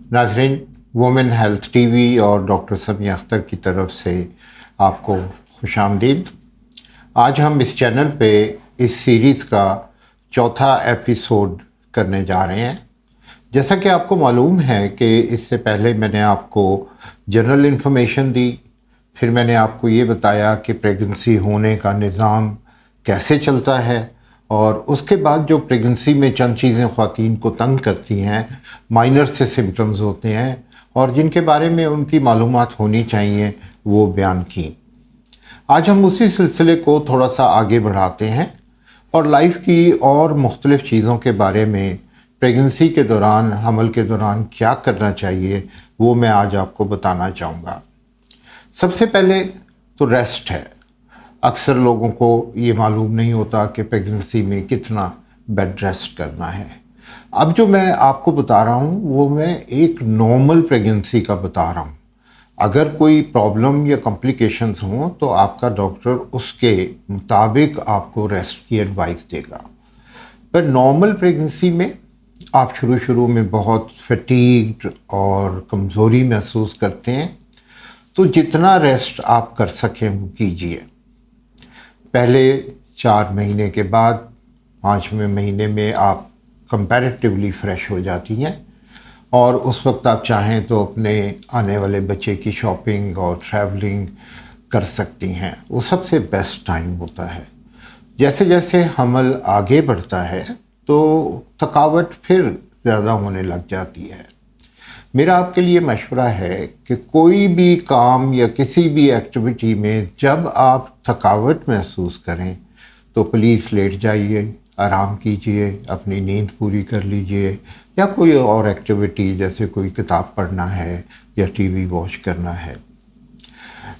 नाज़रीन, women health TV और doctor Samiya Akhtar की तरफ से आपको खुशामदीद। आज हम इस चैनल पे इस सीरीज़ का चौथा एपिसोड करने जा रहे हैं। जैसा कि आपको मालूम है कि इससे पहले मैंने आपको जनरल इन्फॉर्मेशन दी, फिर मैंने आपको ये बताया कि प्रेगनेंसी होने का निज़ाम कैसे चलता है, और उसके बाद जो प्रेगनेंसी में चंद चीज़ें ख़वातीन को तंग करती हैं, माइनर से सिम्टम्स होते हैं और जिनके बारे में उनकी मालूमात होनी चाहिए, वो बयान की। आज हम उसी सिलसिले को थोड़ा सा आगे बढ़ाते हैं और लाइफ की और मुख्तलिफ़ चीज़ों के बारे में, प्रेगनेंसी के दौरान, हमल के दौरान क्या करना चाहिए, वो मैं आज आपको बताना चाहूँगा। सबसे पहले तो रेस्ट है। अक्सर लोगों को ये मालूम नहीं होता कि प्रेगनेंसी में कितना बेड रेस्ट करना है। अब जो मैं आपको बता रहा हूँ वो मैं एक नॉर्मल प्रेगनेंसी का बता रहा हूँ। अगर कोई प्रॉब्लम या कॉम्प्लिकेशंस हों तो आपका डॉक्टर उसके मुताबिक आपको रेस्ट की एडवाइस देगा। पर नॉर्मल प्रेगनेंसी में आप शुरू में बहुत फटीग्ड और कमज़ोरी महसूस करते हैं, तो जितना रेस्ट आप कर सकें वो कीजिए। पहले 4 महीने के बाद 5वें महीने में आप कंपैरेटिवली फ्रेश हो जाती हैं और उस वक्त आप चाहें तो अपने आने वाले बच्चे की शॉपिंग और ट्रैवलिंग कर सकती हैं। वो सबसे बेस्ट टाइम होता है। जैसे जैसे हमल आगे बढ़ता है तो थकावट फिर ज़्यादा होने लग जाती है। मेरा आपके लिए मशवरा है कि कोई भी काम या किसी भी एक्टिविटी में जब आप थकावट महसूस करें तो प्लीज़ लेट जाइए, आराम कीजिए, अपनी नींद पूरी कर लीजिए, या कोई और एक्टिविटी जैसे कोई किताब पढ़ना है या टीवी वॉच करना है।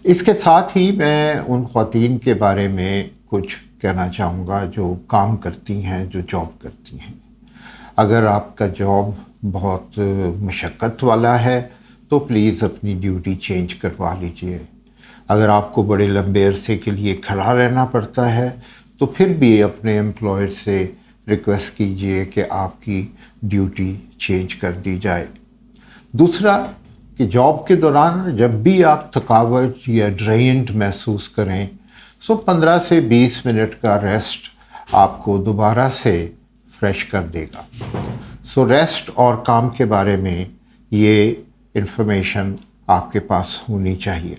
इसके साथ ही मैं उन ख़वातीन के बारे में कुछ कहना चाहूँगा जो काम करती हैं, जो जॉब करती हैं। अगर आपका जॉब बहुत मशक्क़त वाला है तो प्लीज़ अपनी ड्यूटी चेंज करवा लीजिए। अगर आपको बड़े लंबे अरसे के लिए खड़ा रहना पड़ता है तो फिर भी अपने एम्प्लॉयर से रिक्वेस्ट कीजिए कि आपकी ड्यूटी चेंज कर दी जाए। दूसरा कि जॉब के दौरान जब भी आप थकावट या ड्रेन्ड महसूस करें तो 15 से 20 मिनट का रेस्ट आपको दोबारा से फ्रेश कर देगा। सो रेस्ट और काम के बारे में ये इन्फॉर्मेशन आपके पास होनी चाहिए।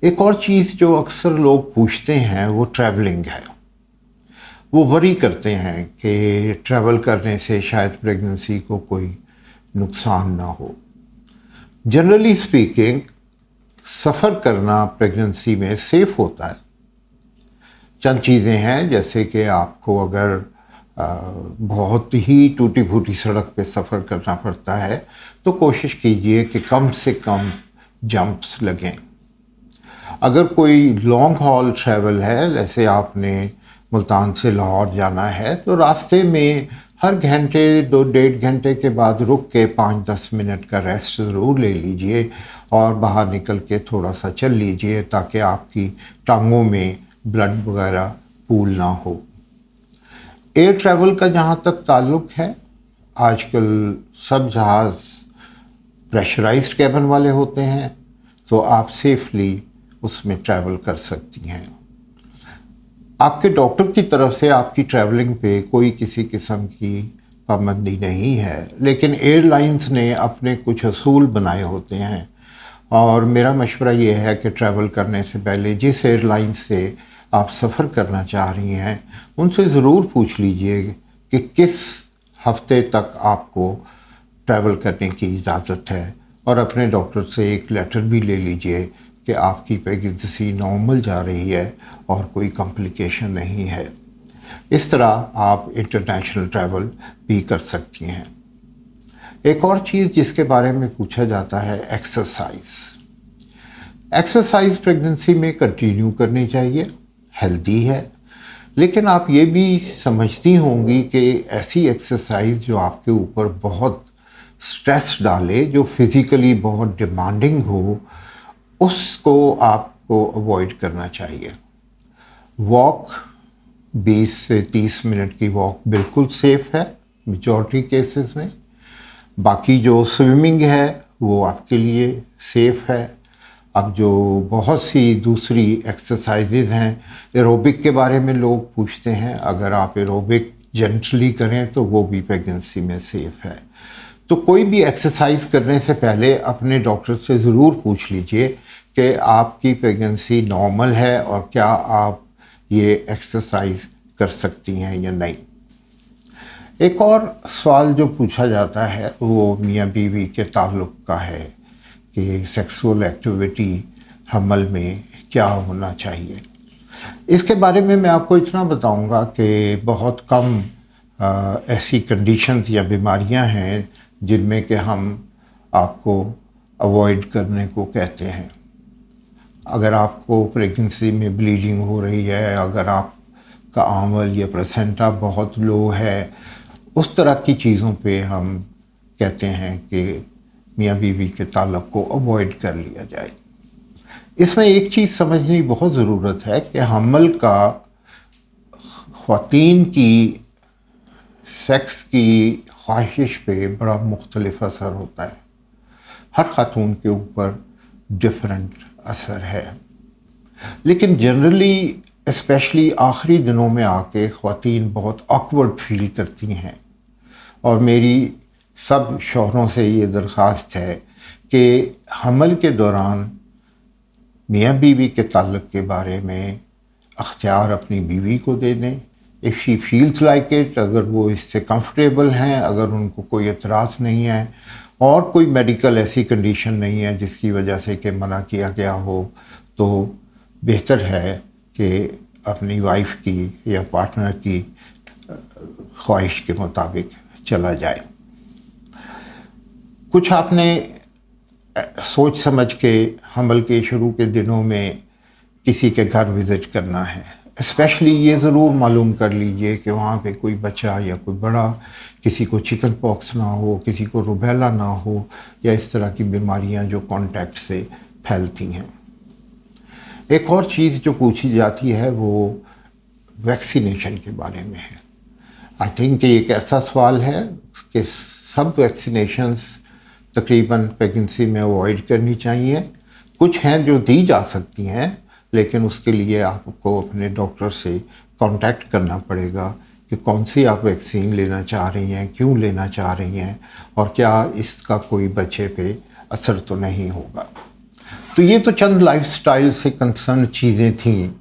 एक और चीज़ जो अक्सर लोग पूछते हैं वो ट्रैवलिंग है। वो वरी करते हैं कि ट्रैवल करने से शायद प्रेगनेंसी को कोई नुकसान ना हो। जनरली स्पीकिंग सफ़र करना प्रेगनेंसी में सेफ़ होता है। चंद चीज़ें हैं, जैसे कि आपको अगर बहुत ही टूटी फूटी सड़क पे सफ़र करना पड़ता है तो कोशिश कीजिए कि कम से कम जंप्स लगें। अगर कोई लॉन्ग हॉल ट्रैवल है, जैसे आपने मुल्तान से लाहौर जाना है, तो रास्ते में हर घंटे 2-1.5 घंटे के बाद रुक के 5-10 मिनट का रेस्ट ज़रूर ले लीजिए और बाहर निकल के थोड़ा सा चल लीजिए ताकि आपकी टांगों में ब्लड वगैरह पूल ना हो। एयर ट्रैवल का जहाँ तक ताल्लुक़ है, आजकल सब जहाज़ प्रेशराइज्ड कैबिन वाले होते हैं, तो आप सेफली उसमें ट्रैवल कर सकती हैं। आपके डॉक्टर की तरफ से आपकी ट्रैवलिंग पे कोई किसी किस्म की पाबंदी नहीं है, लेकिन एयरलाइंस ने अपने कुछ असूल बनाए होते हैं और मेरा मशवरा ये है कि ट्रैवल करने से पहले जिस एयरलाइन से आप सफ़र करना चाह रही हैं उनसे ज़रूर पूछ लीजिए कि किस हफ्ते तक आपको ट्रैवल करने की इजाज़त है, और अपने डॉक्टर से एक लेटर भी ले लीजिए कि आपकी प्रेगनेंसी नॉर्मल जा रही है और कोई कॉम्प्लिकेशन नहीं है। इस तरह आप इंटरनेशनल ट्रैवल भी कर सकती हैं। एक और चीज़ जिसके बारे में पूछा जाता है, एक्सरसाइज प्रेगनेंसी में कंटिन्यू करनी चाहिए, हेल्दी है, लेकिन आप ये भी समझती होंगी कि ऐसी एक्सरसाइज जो आपके ऊपर बहुत स्ट्रेस डाले, जो फिज़िकली बहुत डिमांडिंग हो, उसको आपको अवॉइड करना चाहिए। वॉक 20 से 30 मिनट की वॉक बिल्कुल सेफ़ है मेजॉरिटी केसेस में, बाकी जो स्विमिंग है वो आपके लिए सेफ़ है। अब जो बहुत सी दूसरी एक्सरसाइजेज हैं, एरोबिक के बारे में लोग पूछते हैं, अगर आप एरोबिक जेंटली करें तो वो भी प्रेगनेंसी में सेफ़ है। तो कोई भी एक्सरसाइज करने से पहले अपने डॉक्टर से ज़रूर पूछ लीजिए कि आपकी प्रेगनेंसी नॉर्मल है और क्या आप ये एक्सरसाइज कर सकती हैं या नहीं। एक और सवाल जो पूछा जाता है वो मियाँ बीवी के ताल्लुक़ का है कि सेक्सुअल एक्टिविटी हमल में क्या होना चाहिए। इसके बारे में मैं आपको इतना बताऊंगा कि बहुत कम ऐसी कंडीशंस या बीमारियां हैं जिनमें कि हम आपको अवॉइड करने को कहते हैं। अगर आपको प्रेगनेंसी में ब्लीडिंग हो रही है, अगर आपका आंवल या प्लेसेंटा बहुत लो है, उस तरह की चीज़ों पे हम कहते हैं कि मियाँ बीवी के ताल्लुक़ को अवॉइड कर लिया जाए। इसमें एक चीज़ समझनी बहुत ज़रूरत है कि हमल का ख़वातीन की सेक्स की ख्वाहिश पे बड़ा मुख्तलिफ असर होता है। हर खातून के ऊपर डिफरेंट असर है, लेकिन जनरली स्पेशली आखिरी दिनों में आके ख़वातीन बहुत ऑकवर्ड फील करती हैं। और मेरी सब शौहरों से ये दरख्वास्त है कि हमल के दौरान मियाँ बीवी के ताल्लुक़ के बारे में अख्तियार अपनी बीवी को दे दें। If she feels like it, अगर वो इससे कंफर्टेबल हैं, अगर उनको कोई एतराज़ नहीं है और कोई मेडिकल ऐसी कंडीशन नहीं है जिसकी वजह से कि मना किया गया हो, तो बेहतर है कि अपनी वाइफ की या पार्टनर की ख्वाहिश के मुताबिक चला जाए। कुछ आपने सोच समझ के हमल के शुरू के दिनों में किसी के घर विज़िट करना है, स्पेशली ये ज़रूर मालूम कर लीजिए कि वहाँ पे कोई बच्चा या कोई बड़ा, किसी को चिकन पॉक्स ना हो, किसी को रूबेला ना हो, या इस तरह की बीमारियाँ जो कांटेक्ट से फैलती हैं। एक और चीज़ जो पूछी जाती है वो वैक्सीनेशन के बारे में है। आई थिंक ये एक ऐसा सवाल है कि सब वैक्सीनेशंस तकरीबन प्रेगनेंसी में अवॉइड करनी चाहिए। कुछ हैं जो दी जा सकती हैं, लेकिन उसके लिए आपको अपने डॉक्टर से कांटेक्ट करना पड़ेगा कि कौन सी आप वैक्सीन लेना चाह रही हैं, क्यों लेना चाह रही हैं, और क्या इसका कोई बच्चे पे असर तो नहीं होगा। तो ये तो चंद लाइफस्टाइल से कंसर्न चीज़ें थीं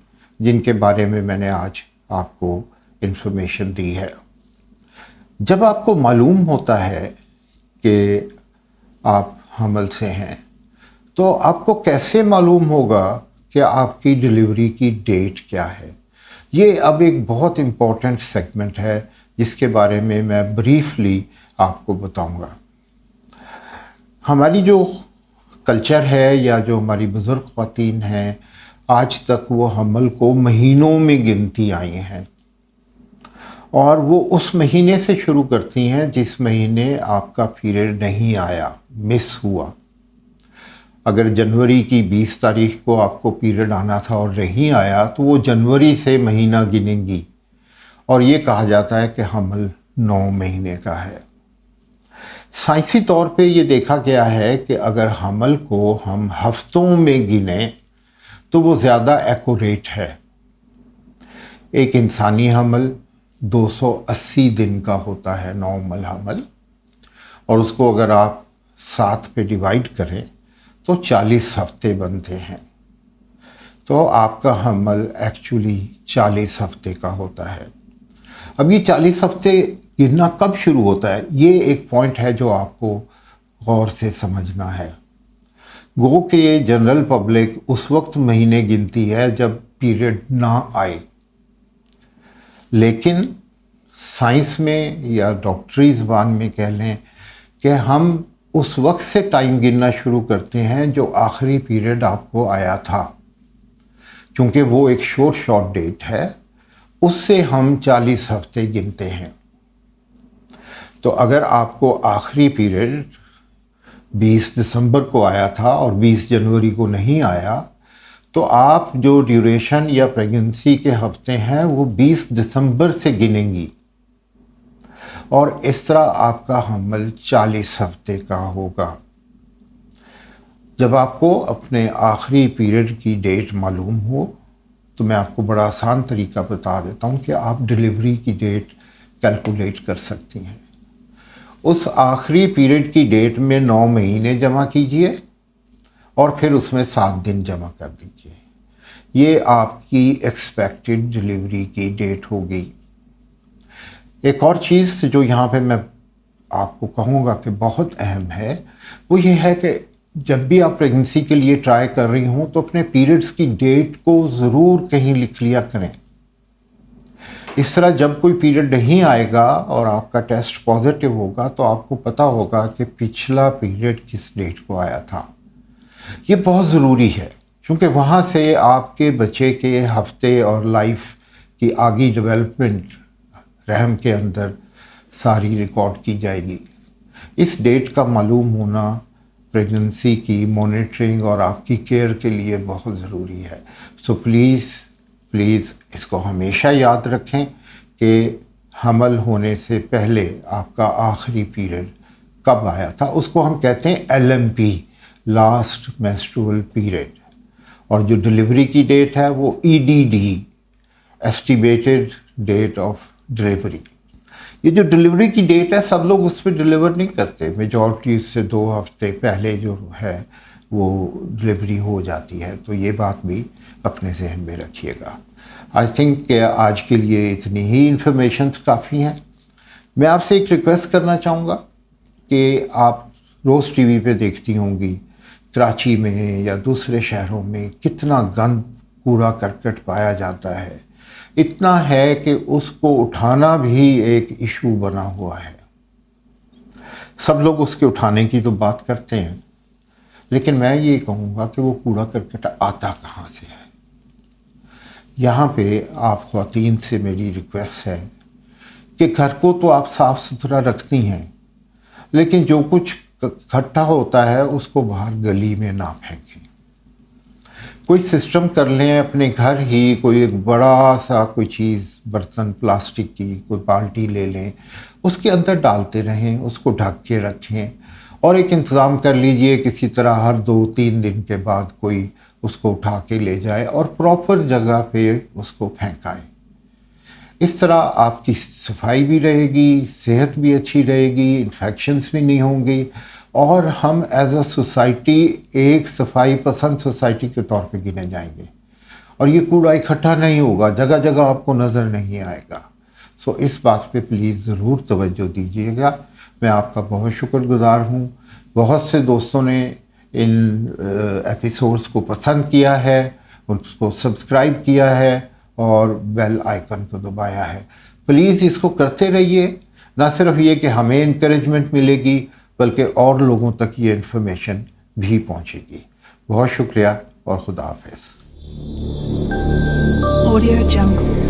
जिनके बारे में मैंने आज आपको इन्फॉर्मेशन दी है। जब आपको मालूम होता है कि आप हमल से हैं, तो आपको कैसे मालूम होगा कि आपकी डिलीवरी की डेट क्या है। ये अब एक बहुत इम्पॉर्टेंट सेगमेंट है जिसके बारे में मैं ब्रीफली आपको बताऊंगा। हमारी जो कल्चर है या जो हमारी बुज़ुर्ग ख़वातीन हैं, आज तक वो हमल को महीनों में गिनती आई हैं और वो उस महीने से शुरू करती हैं जिस महीने आपका पीरियड नहीं आया, मिस हुआ। अगर जनवरी की 20 तारीख को आपको पीरियड आना था और नहीं आया, तो वो जनवरी से महीना गिनेंगी और ये कहा जाता है कि हमल 9 महीने का है। साइंसी तौर पे ये देखा गया है कि अगर हमल को हम हफ्तों में गिने तो वो ज़्यादा एक्यूरेट है। एक इंसानी हमल 280 दिन का होता है, नॉर्मल हमल, और उसको अगर आप 7 पे डिवाइड करें तो 40 हफ्ते बनते हैं। तो आपका हमल एक्चुअली 40 हफ्ते का होता है। अब ये 40 हफ्ते गिनना कब शुरू होता है, ये एक पॉइंट है जो आपको गौर से समझना है। गो के जनरल पब्लिक उस वक्त महीने गिनती है जब पीरियड ना आए, लेकिन साइंस में या डॉक्टरी ज़बान में कह लें कि हम उस वक्त से टाइम गिनना शुरू करते हैं जो आखिरी पीरियड आपको आया था, क्योंकि वो एक शॉर्ट डेट है, उससे हम 40 हफ्ते गिनते हैं। तो अगर आपको आखिरी पीरियड 20 दिसंबर को आया था और 20 जनवरी को नहीं आया, तो आप जो ड्यूरेशन या प्रेगनेंसी के हफ्ते हैं वो 20 दिसंबर से गिनेंगी। और इस तरह आपका हमल 40 हफ्ते का होगा। जब आपको अपने आखिरी पीरियड की डेट मालूम हो तो मैं आपको बड़ा आसान तरीका बता देता हूँ कि आप डिलीवरी की डेट कैलकुलेट कर सकती हैं। उस आखिरी पीरियड की डेट में 9 महीने जमा कीजिए और फिर उसमें 7 दिन जमा कर दीजिए। ये आपकी एक्सपेक्टेड डिलीवरी की डेट होगी। एक और चीज़ जो यहाँ पे मैं आपको कहूँगा कि बहुत अहम है, वो ये है कि जब भी आप प्रेगनेंसी के लिए ट्राई कर रही हों तो अपने पीरियड्स की डेट को ज़रूर कहीं लिख लिया करें। इस तरह जब कोई पीरियड नहीं आएगा और आपका टेस्ट पॉजिटिव होगा तो आपको पता होगा कि पिछला पीरियड किस डेट को आया था। ये बहुत ज़रूरी है क्योंकि वहाँ से आपके बच्चे के हफ्ते और लाइफ की आगे डेवलपमेंट रहम के अंदर सारी रिकॉर्ड की जाएगी। इस डेट का मालूम होना प्रेगनेंसी की मॉनिटरिंग और आपकी केयर के लिए बहुत ज़रूरी है। सो प्लीज़ इसको हमेशा याद रखें कि हमल होने से पहले आपका आखिरी पीरियड कब आया था। उसको हम कहते हैं LMP, लास्ट मेंस्ट्रुअल पीरियड, और जो डिलीवरी की डेट है वो EDD, estimated date of delivery. ये जो डिलीवरी की डेट है सब लोग उस पर डिलीवर नहीं करते, मेजॉरिटी उससे 2 हफ्ते पहले जो है वो डिलीवरी हो जाती है। तो ये बात भी अपने जहन में रखिएगा। आई थिंक कि आज के लिए इतनी ही इन्फॉर्मेशन काफ़ी हैं। मैं आपसे एक रिक्वेस्ट करना चाहूँगा कि आप रोज़ टीवी पे देखती होंगी कराची में या दूसरे शहरों में कितना गंद कूड़ा करकट पाया जाता है। इतना है कि उसको उठाना भी एक इशू बना हुआ है। सब लोग उसके उठाने की तो बात करते हैं, लेकिन मैं ये कहूँगा कि वो कूड़ा करकट आता कहाँ से है। यहाँ पे आप ख़वातीन से मेरी रिक्वेस्ट है कि घर को तो आप साफ़ सुथरा रखती हैं, लेकिन जो कुछ इकट्ठा होता है उसको बाहर गली में ना फेंकें। कोई सिस्टम कर लें अपने घर ही, कोई एक बड़ा सा कोई चीज़, बर्तन प्लास्टिक की कोई बाल्टी ले लें, उसके अंदर डालते रहें, उसको ढक के रखें और एक इंतज़ाम कर लीजिए किसी तरह हर 2-3 दिन के बाद कोई उसको उठा के ले जाए और प्रॉपर जगह पे उसको फेंकाएं। इस तरह आपकी सफाई भी रहेगी, सेहत भी अच्छी रहेगी, इन्फेक्शंस भी नहीं होंगी और हम एज अ सोसाइटी एक सफाई पसंद सोसाइटी के तौर पे गिने जाएंगे और ये कूड़ा इकट्ठा नहीं होगा, जगह जगह आपको नज़र नहीं आएगा। सो इस बात पे प्लीज़ ज़रूर तवज्जो दीजिएगा। मैं आपका बहुत शुक्रगुज़ार हूँ। बहुत से दोस्तों ने इन एपिसोड्स को पसंद किया है, उसको सब्सक्राइब किया है और बेल आइकन को दबाया है। प्लीज़ इसको करते रहिए। ना सिर्फ ये कि हमें इनकरेजमेंट मिलेगी बल्कि और लोगों तक ये इन्फॉर्मेशन भी पहुंचेगी। बहुत शुक्रिया और खुदा हाफिज़। Audio Jungle।